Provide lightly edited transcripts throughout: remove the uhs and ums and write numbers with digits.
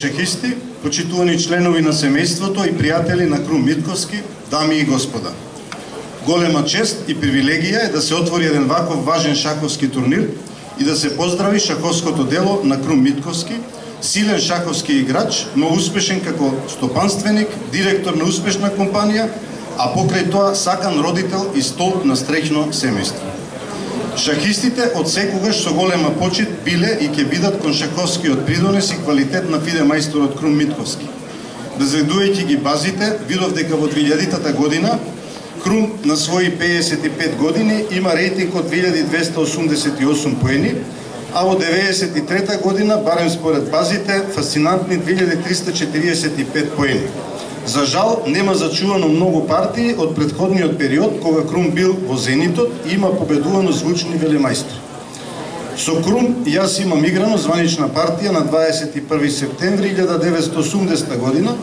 Шахисти, почитувани членови на семејството и пријатели на Крум Митковски, дами и господа. Голема чест и привилегија е да се отвори еден ваков важен шаховски турнир и да се поздрави шаховското дело на Крум Митковски, силен шаховски играч, но успешен како стопанственик, директор на успешна компанија, а покрај тоа сакан родител и столб на среќно семејство. Шахистите од секогаш со голема почит биле и ќе бидат кон шаховскиот придонес и квалитет на фиде мајсторот Крум Митковски. Разгледувајќи ги базите, видов дека во 2000-та година Крум на своји 55 години има рейтинг од 2288 поени, а во 93-та година, барем според базите, фасцинантни 2345 поени. За жал, нема зачувано многу партии од претходниот период, кога Крум бил во зенитот и има победувано звучни велемајстори. Со Крум јас имам играно званична партија на 21 септември 1980 година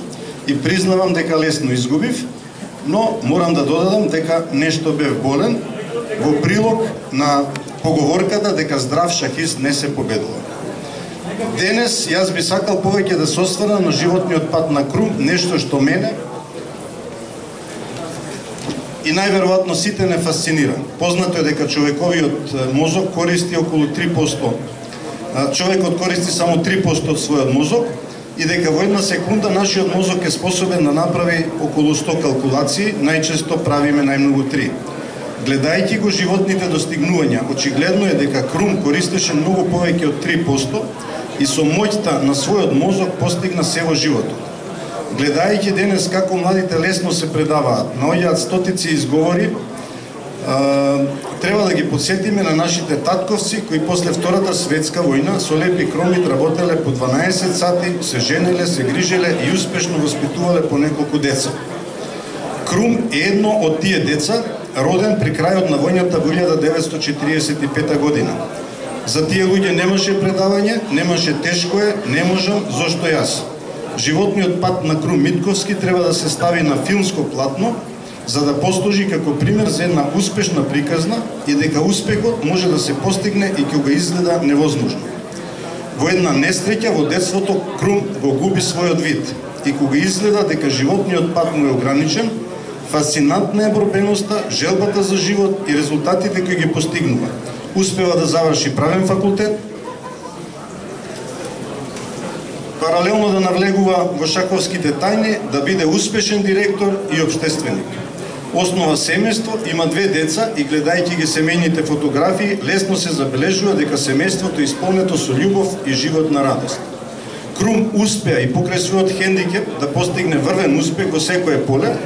и признавам дека лесно изгубив, но морам да додадам дека нешто бев болен во прилог на поговорката дека здрав шахист не се победува. Денес јас би сакал повеќе да се осврна на животниот пат на Крум, нешто што мене и најверојатно сите не фасцинира. Познато е дека човековиот мозок користи околу 3%. Човекот користи само 3% од својот мозок и дека во една секунда нашиот мозок е способен да направи околу 100 калкулации, најчесто правиме најмногу 3. Гледајќи го животните достигнувања, очигледно е дека Крум користеше многу повеќе од 3% и со моќта на својот мозок постигна се во животот. Гледајќи денес како младите лесно се предаваат, наоѓаат стотици изговори, треба да ги подсетиме на нашите татковци кои после Втората светска војна со лепи кромит работеле по 12 сати, се женеле, се грижеле и успешно воспитувале по неколку деца. Крум е едно од тие деца, роден при крајот на војната во 1945 година. За тие луѓе немаше предавање, немаше тешко е, не можам, зошто јас. Животниот пат на Крум Митковски треба да се стави на филмско платно, за да послужи како пример за една успешна приказна и дека успехот може да се постигне и кога изгледа невозможно. Во една несреќа во детството Крум го губи својот вид и кога изгледа дека животниот пат му е ограничен, фасцинантна е борбеноста, желбата за живот и резултатите кои ги постигнува. Успева да заврши правен факултет, паралелно да навлегува во шаховските тајни, да биде успешен директор и општественик. Основа семејство, има 2 деца и гледајќи ги семејните фотографии, лесно се забележува дека семејството е исполнето со љубов и животна радост. Крум успеа и покрај својот хендикеп да постигне врвен успех во секое поле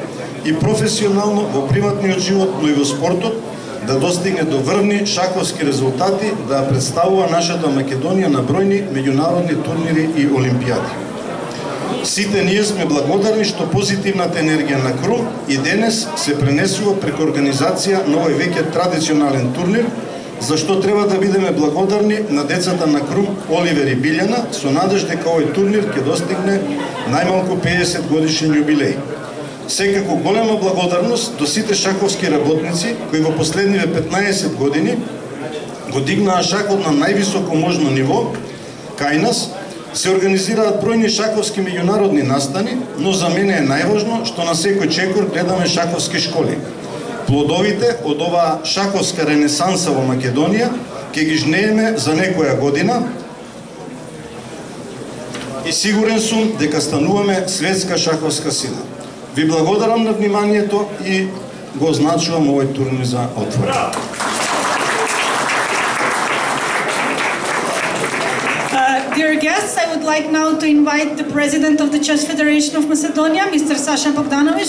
и професионално во приватниот живот, но и во спортот, да достигне до врвни шаховски резултати, да представува нашата Македонија на бројни меѓународни турнири и олимпијади. Сите ние сме благодарни што позитивната енергија на Крум и денес се пренесува преку организација на овој веќе традиционален турнир, зашто треба да бидеме благодарни на децата на Крум, Оливер и Билјана, со надеж дека овој турнир ќе достигне најмалку 50 годишен јубилеј. Секако голема благодарност до сите шаховски работници кои во последниве 15 години го дигнаа шахот на највисоко можно ниво. Кај нас се организираат бројни шаховски меѓународни настани, но за мене е најважно што на секој чекор гледаме шаховски школи. Плодовите од оваа шаховска ренесанса во Македонија ќе ги жнееме за некоја година и сигурен сум дека стануваме светска шаховска сила. Ви благодарам на вниманието и го означувам овој турнир за отворен. Dear guests, I would like now to invite the President of the Chess Federation of Macedonia, Mr. Saša Bogdanović.